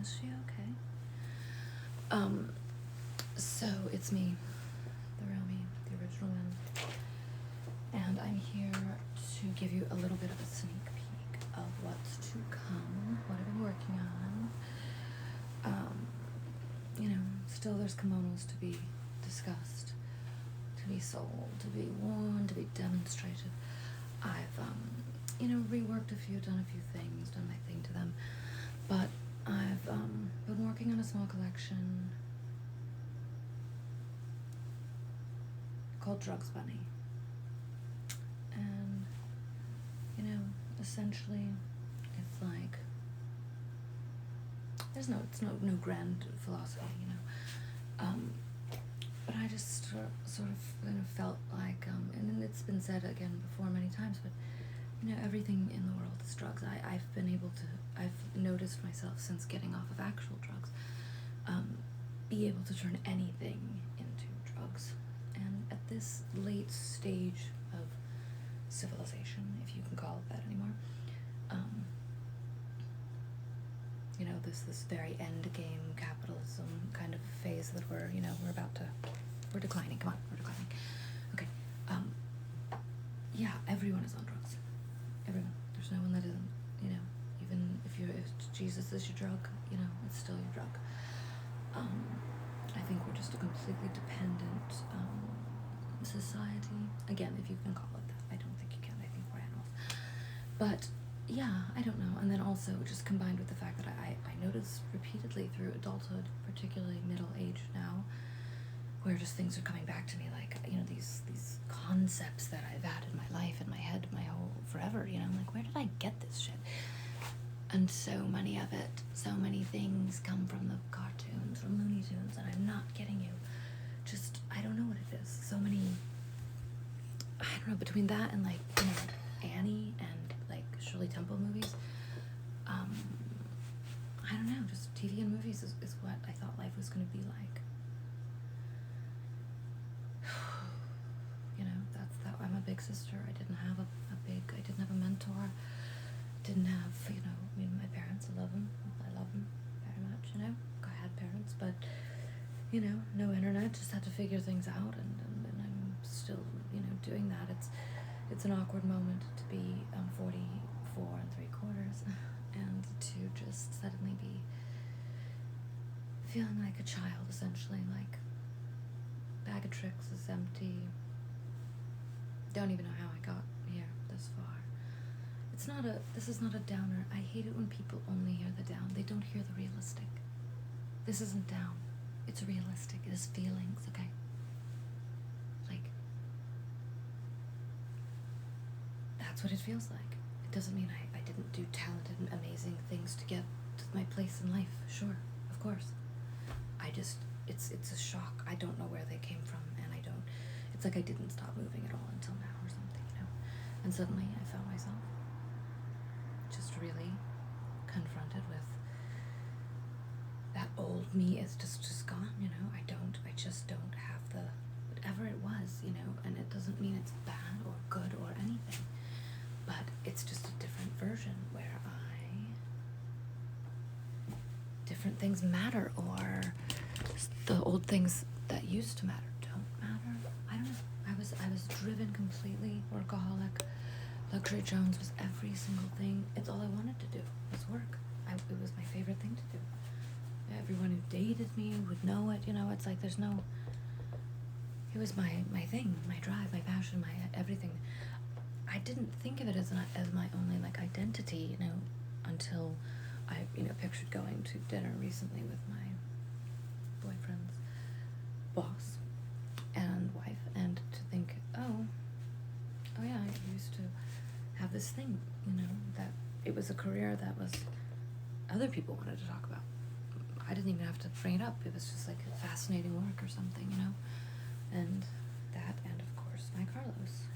Is she okay? So it's me, the real me, the original one. And I'm here to give you a little bit of a sneak peek of what's to come, what I've been working on. Still there's kimonos to be discussed, to be sold, to be worn, to be demonstrated. I've, reworked a few, done a few things, done my thing to them. But I've been working on a small collection called Drugs Bunny. And, essentially, it's like, it's no grand philosophy, but I just sort of felt like, and it's been said again before many times, but, everything in the world is drugs. I've noticed myself since getting off of actual drugs, be able to turn anything into drugs. And at this late stage of civilization, if you can call it that anymore, this very end game capitalism kind of phase that we're declining. Come on, we're declining. Okay. Everyone is on drugs. Everyone. There's no one that isn't. Even if Jesus is your drug, it's still your drug. I think we're just a completely dependent society. Again, if you can call it that. I don't think you can. I think we're animals. But yeah, I don't know. And then also just combined with the fact that I notice repeatedly through adulthood, particularly middle age now, where just things are coming back to me, like, these concepts that I've had in my life, in my head, my whole forever, I'm like, where did I get this shit? And so many things come from the cartoons, from Looney Tunes, and I'm not kidding you. Just, I don't know what it is. So many, I don't know, between that and Annie and Shirley Temple movies, I don't know, just TV and movies is what I thought life was going to be like. That's that. I'm a big sister. I didn't have a mentor. Didn't have, my parents. I love them very much. I had parents, but no internet. Just had to figure things out, and I'm still doing that. It's an awkward moment to be 44 3/4 and to just suddenly be feeling like a child, essentially, like bag of tricks is empty. Don't even know how I got here this far. This is not a downer. I hate it when people only hear the down. They don't hear the realistic. This isn't down. It's realistic. It is feelings, okay? That's what it feels like. It doesn't mean I didn't do talented and amazing things to get to my place in life. Sure, of course. It's a shock. I don't know where they came from, and it's like I didn't stop moving at all until now or something, And suddenly I found myself just really confronted with that old me is just gone, I just don't have the, whatever it was, and it doesn't mean it's bad or good or anything. But it's just a different version where different things matter, or the old things that used to matter don't matter. I don't know. I was driven completely workaholic. Luxury Jones was every single thing. It's all I wanted to do was work. It was my favorite thing to do. Everyone who dated me would know it. It's like it was my thing, my drive, my passion, my everything. I didn't think of it as my only identity, until I pictured going to dinner recently with my boyfriend's boss and wife, and to think, oh yeah, I used to have this thing, that it was a career that was other people wanted to talk about. I didn't even have to bring it up. It was just like a fascinating work or something, and that, and of course my Carlos,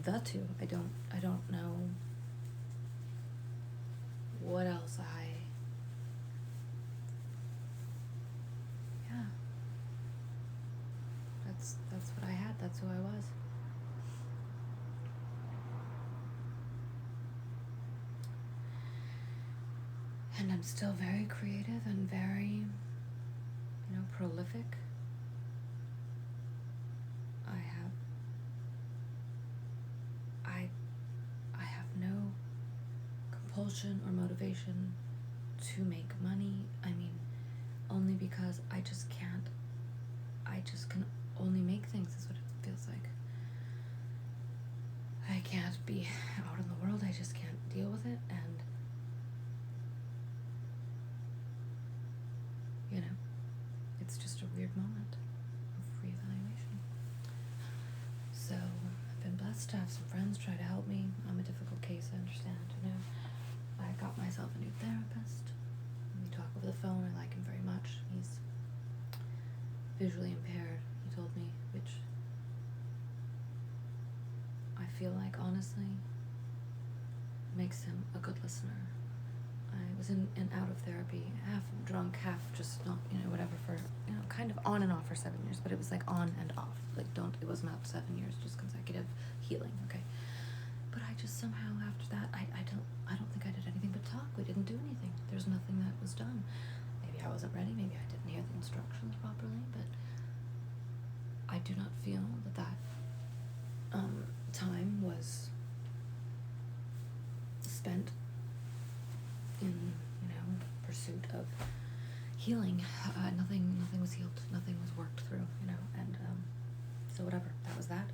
the two. I don't know what else that's what I had. That's who I was. And I'm still very creative and very, prolific. I have no compulsion or motivation to make money. I mean, only because I just can't. I just can only make things, is what it feels like. I can't be out in the world. I just can't deal with it. And, it's just a weird moment of reevaluation. So I've been blessed to have some friends try to help me. I'm a difficult case, I understand, I got myself a new therapist. We talk over the phone. I like him very much. He's visually impaired, he told me, which I feel like, honestly, makes him a good listener. I was in and out of therapy, half drunk, half just not, whatever, for, kind of on and off for 7 years, but it was like on and off. Like, it was not 7 years, just consecutive healing, okay? But I just somehow, after that, I don't think I did anything but talk. We didn't do anything. There's nothing that was done. Maybe I wasn't ready, maybe I didn't hear the instructions properly, but I do not feel that time was spent in, pursuit of healing. Nothing was healed, nothing was worked through, and so whatever, that was that.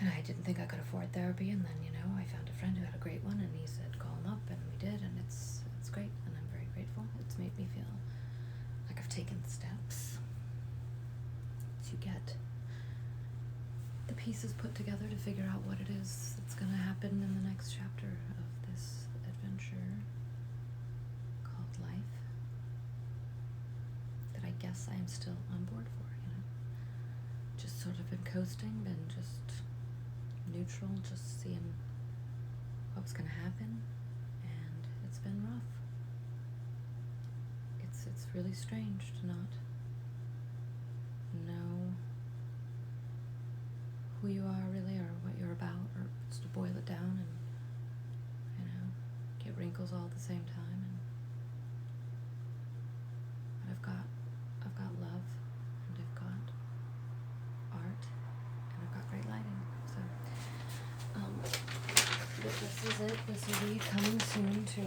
And I didn't think I could afford therapy, and then, I found a friend who had a great one, and he said, call him up, and we did, and it's great, and I'm very grateful. It's made me feel like I've taken steps to get the pieces put together to figure out what it is that's going to happen in the next chapter of this adventure called life, that I guess I am still on board for, just sort of been coasting, been just neutral, just seeing what was going to happen, and it's been rough. It's really strange to not know who you are really, or what you're about, or just to boil it down and, get wrinkles all at the same time. But I've got love, and I've got art, and I've got great lighting. So this is it. This will be coming soon to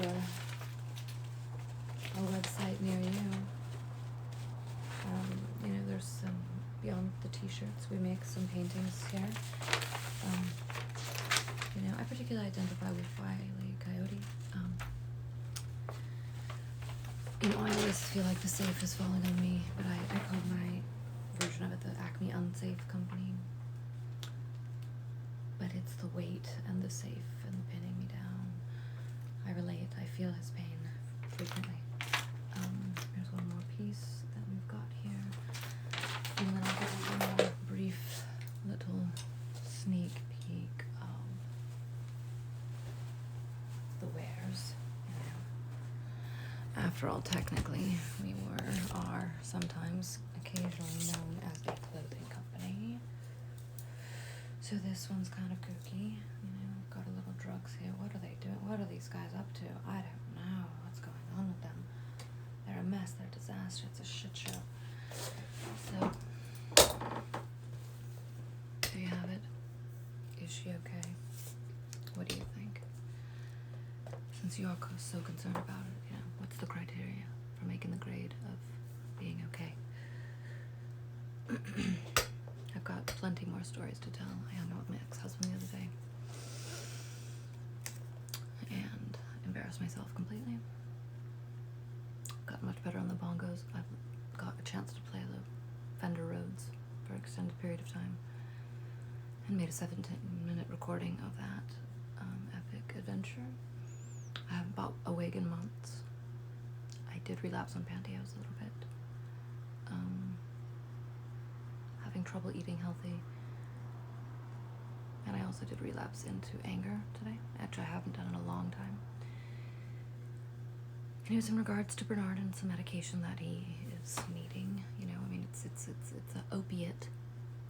a website near you. There's some, beyond the t-shirts, we make some paintings here. I particularly identify with Wile E. Coyote. I always feel like the safe is falling on me, but I call my version of it the Acme Unsafe Company. But it's the weight and the safe and the pinning me down. I relate. I feel his pain frequently. There's one more piece that we've got here. And then I'll give you a brief little sneak peek of the wares. After all, technically, we are sometimes occasionally known as a clothing company. So this one's kind of kooky. Got a little drugs here. What are they doing? What are these guys up to? I don't know what's going on with them. They're a mess. They're a disaster. It's a shit show. So, there you have it. Is she okay? What do you think? Since you are so concerned about it, what's the criteria for making the grade of being okay? I've got plenty more stories to tell. I hung out with my ex-husband the other day and embarrassed myself completely. Got much better on the bongos. I've got a chance to play the Fender Rhodes for an extended period of time, and made a 17-minute recording of that epic adventure. I haven't bought a wig in months. I did relapse on pantyhose a little bit. Having trouble eating healthy. And I also did relapse into anger today, which I haven't done in a long time. And it was in regards to Bernard and some medication that he is needing. It's an opiate,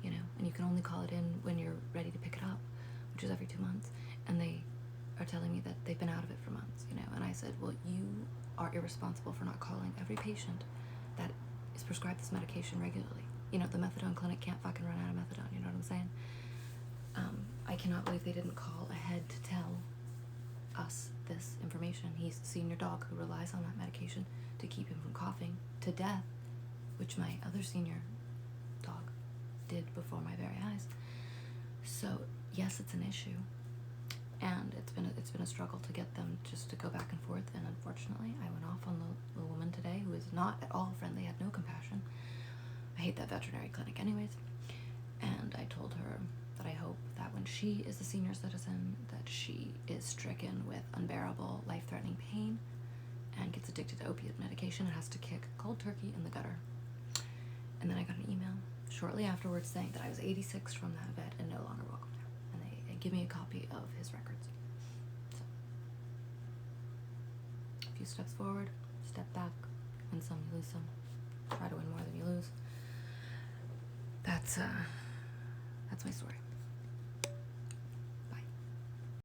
and you can only call it in when you're ready to pick it up, which is every 2 months. And they are telling me that they've been out of it for months, you know, and I said, well, you are irresponsible for not calling every patient that is prescribed this medication regularly. You know, the methadone clinic can't fucking run out of methadone, you know what I'm saying? I cannot believe they didn't call ahead to tell us this information. He's a senior dog who relies on that medication to keep him from coughing to death, which my other senior dog did before my very eyes. So yes, it's an issue, and it's been a struggle to get them just to go back and forth. And unfortunately, I went off on the woman today who is not at all friendly, had no compassion. I hate that veterinary clinic anyways. And I told her that I hope that when she is a senior citizen, that she is stricken with unbearable, life-threatening pain and gets addicted to opiate medication and has to kick cold turkey in the gutter. And then I got an email shortly afterwards saying that I was 86 from that vet and no longer welcome there. And they give me a copy of his records. So, a few steps forward, step back, win some, you lose some. Try to win more than you lose. That's my story.